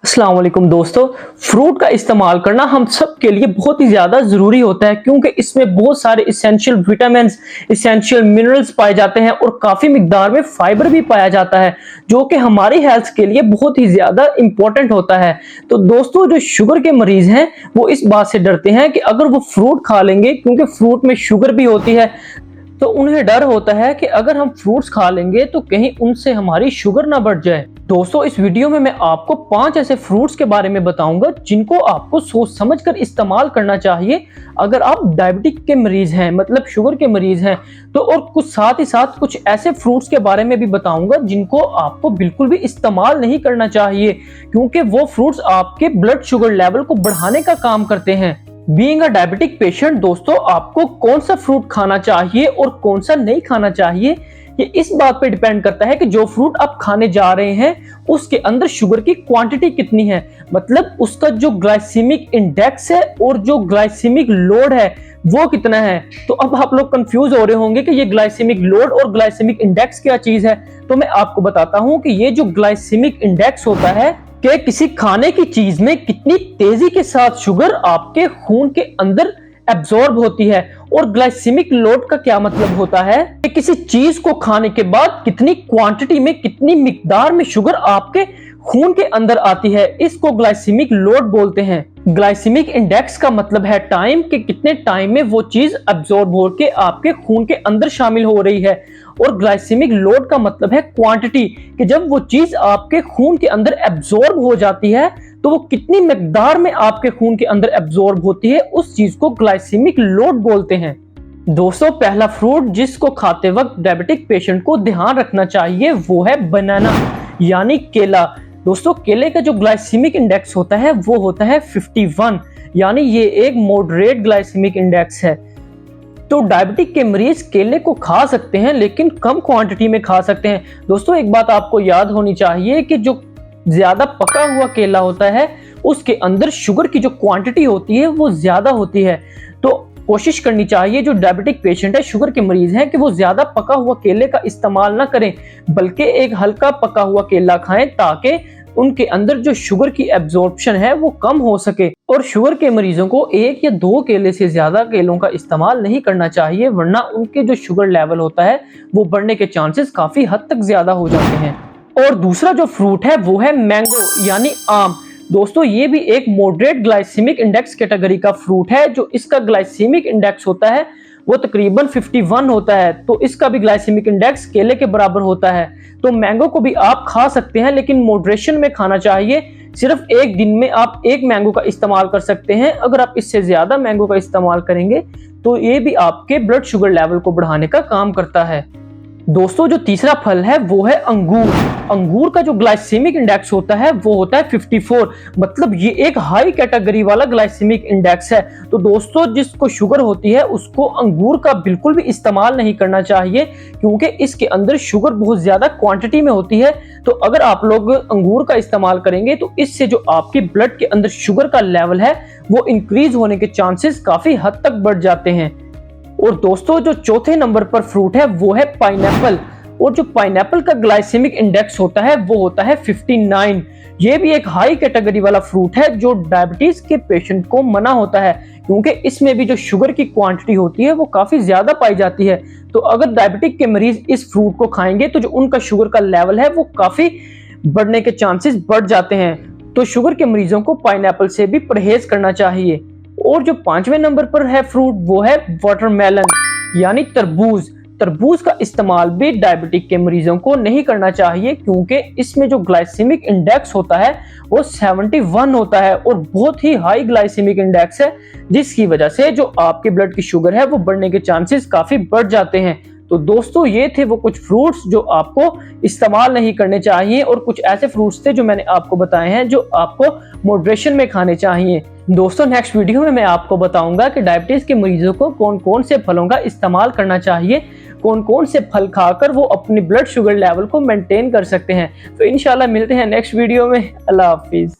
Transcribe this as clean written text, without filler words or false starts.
अस्सलाम वालेकुम दोस्तों, फ्रूट का इस्तेमाल करना हम सब के लिए बहुत ही ज़्यादा ज़रूरी होता है क्योंकि इसमें बहुत सारे इसेंशियल विटामिन्स, इसेंशियल मिनरल्स पाए जाते हैं और काफ़ी मिकदार में फाइबर भी पाया जाता है जो कि हमारी हेल्थ के लिए बहुत ही ज़्यादा इंपॉर्टेंट होता है। तो दोस्तों, जो शुगर के मरीज़ हैं वो इस बात से डरते हैं कि अगर वो फ्रूट खा लेंगे, क्योंकि फ्रूट में शुगर भी होती है, तो उन्हें डर होता है कि अगर हम फ्रूट्स खा लेंगे तो कहीं उनसे हमारी शुगर ना बढ़ जाए। दोस्तों, इस वीडियो में मैं आपको 5 ऐसे फ्रूट्स के बारे में बताऊंगा जिनको आपको सोच समझकर इस्तेमाल करना चाहिए अगर आप डायबिटिक के मरीज हैं, मतलब शुगर के मरीज हैं। तो और कुछ साथ ही साथ कुछ ऐसे फ्रूट्स के बारे में भी बताऊंगा जिनको आपको बिल्कुल भी इस्तेमाल नहीं करना चाहिए क्योंकि वो फ्रूट्स आपके ब्लड शुगर लेवल को बढ़ाने का काम करते हैं। बीइंग अ डायबिटिक पेशेंट, दोस्तों, आपको कौन सा फ्रूट खाना चाहिए और कौन सा नहीं खाना चाहिए ये इस बात पे डिपेंड करता है कि जो फ्रूट आप खाने जा रहे हैं उसके अंदर शुगर की क्वांटिटी कितनी है, मतलब उसका जो ग्लाइसेमिक इंडेक्स है और जो ग्लाइसेमिक लोड है वो कितना है। तो अब आप लोग कंफ्यूज हो रहे होंगे कि ये ग्लाइसेमिक लोड और ग्लाइसेमिक इंडेक्स क्या चीज है। तो मैं आपको बताता हूं कि ये जो ग्लाइसेमिक इंडेक्स होता है कि किसी खाने की चीज में कितनी तेजी के साथ शुगर आपके खून के अंदर एब्जॉर्ब होती है, और ग्लाइसेमिक लोड का क्या मतलब होता है कि किसी चीज को खाने के बाद कितनी क्वांटिटी में, कितनी मिकदार में शुगर आपके खून के अंदर आती है। इसको ग्लाइसेमिक लोड बोलते हैं। ग्लाइसेमिक इंडेक्स का मतलब है टाइम, कि कितने टाइम में वो चीज एब्जॉर्ब होकर आपके खून के अंदर शामिल हो रही है, और ग्लाइसेमिक लोड का मतलब है क्वांटिटी, कि जब वो चीज आपके खून के अंदर एब्जॉर्ब हो जाती है तो वो कितनी मिकदार में आपके खून के अंदर एब्जॉर्ब होती है, उस चीज को ग्लाइसेमिक लोड बोलते हैं। दोस्तों, पहला फ्रूट जिसको खाते वक्त डायबिटिक पेशेंट को ध्यान रखना चाहिए वो है बनाना, यानी केला। दोस्तों, केले का जो ग्लाइसेमिक इंडेक्स होता है वो होता है 51, यानी ये एक मॉडरेट ग्लाइसेमिक इंडेक्स है। तो डायबिटिक के मरीज केले को खा सकते हैं लेकिन कम क्वांटिटी में खा सकते हैं। दोस्तों, एक बात आपको याद होनी चाहिए कि जो ज्यादा पका हुआ केला होता है उसके अंदर शुगर की जो क्वांटिटी होती है वो ज्यादा होती है। तो कोशिश करनी चाहिए जो डायबिटिक पेशेंट है, शुगर के मरीज हैं, कि वो ज्यादा पका हुआ केले का इस्तेमाल ना करें, बल्कि एक हल्का पका हुआ केला खाएं ताकि उनके अंदर जो शुगर की एब्जॉर्प्शन है वो कम हो सके। और शुगर के मरीजों को 1 या 2 केले से ज्यादा केलों का इस्तेमाल नहीं करना चाहिए, वरना उनके जो शुगर लेवल होता है वो बढ़ने के चांसेस काफी हद तक ज्यादा हो जाते हैं। और दूसरा जो फ्रूट है वो है मैंगो, यानी आम। दोस्तों, ये भी एक मॉडरेट ग्लाइसेमिक इंडेक्स कैटेगरी का फ्रूट है। जो इसका ग्लाइसेमिक इंडेक्स होता है वो तकरीबन 51 होता है, तो इसका भी ग्लाइसेमिक इंडेक्स केले के बराबर होता है। तो मैंगो को भी आप खा सकते हैं लेकिन मॉडरेशन में खाना चाहिए। सिर्फ एक दिन में आप 1 मैंगो का इस्तेमाल कर सकते हैं। अगर आप इससे ज्यादा मैंगो का इस्तेमाल करेंगे तो ये भी आपके ब्लड शुगर लेवल को बढ़ाने का काम करता है। दोस्तों, जो तीसरा फल है वो है अंगूर। अंगूर का जो ग्लाइसेमिक इंडेक्स होता है वो होता है 54, मतलब ये एक हाई कैटेगरी वाला ग्लाइसेमिक इंडेक्स है। तो दोस्तों, जिसको शुगर होती है उसको अंगूर का बिल्कुल भी इस्तेमाल नहीं करना चाहिए क्योंकि इसके अंदर शुगर बहुत ज्यादा क्वांटिटी में होती है। तो अगर आप लोग अंगूर का इस्तेमाल करेंगे तो इससे जो आपके ब्लड के अंदर शुगर का लेवल है वो इंक्रीज होने के चांसेस काफी हद तक बढ़ जाते हैं। और दोस्तों, जो चौथे नंबर पर फ्रूट है वो है पाइनएप्पल। और जो पाइनएप्पल का ग्लाइसेमिक इंडेक्स होता है वो होता है 59। ये भी एक हाई कैटेगरी वाला फ्रूट है जो डायबिटीज के पेशेंट को मना होता है क्योंकि इसमें भी जो शुगर की क्वांटिटी होती है वो काफी ज्यादा पाई जाती है। तो अगर डायबिटिक के मरीज इस फ्रूट को खाएंगे तो जो उनका शुगर का लेवल है वो काफी बढ़ने के चांसेस बढ़ जाते हैं। तो शुगर के मरीजों को पाइनएप्पल से भी परहेज करना चाहिए। और जो 5वें नंबर पर है फ्रूट वो है वाटरमेलन, यानी तरबूज। तरबूज का इस्तेमाल भी डायबिटिक के मरीजों को नहीं करना चाहिए क्योंकि इसमें जो ग्लाइसेमिक इंडेक्स होता है वो 71 होता है और बहुत ही हाई ग्लाइसेमिक इंडेक्स है, जिसकी वजह से जो आपके ब्लड की शुगर है वो बढ़ने के चांसेस काफी बढ़ जाते हैं। तो दोस्तों, ये थे वो कुछ फ्रूट्स जो आपको इस्तेमाल नहीं करने चाहिए, और कुछ ऐसे फ्रूट्स थे जो मैंने आपको बताए हैं जो आपको मॉडरेशन में खाने चाहिए। दोस्तों, नेक्स्ट वीडियो में मैं आपको बताऊंगा कि डायबिटीज के मरीजों को कौन कौन से फलों का इस्तेमाल करना चाहिए, कौन कौन से फल खाकर वो अपने ब्लड शुगर लेवल को मेंटेन कर सकते हैं। तो इंशाल्लाह मिलते हैं नेक्स्ट वीडियो में। अल्लाह हाफिज।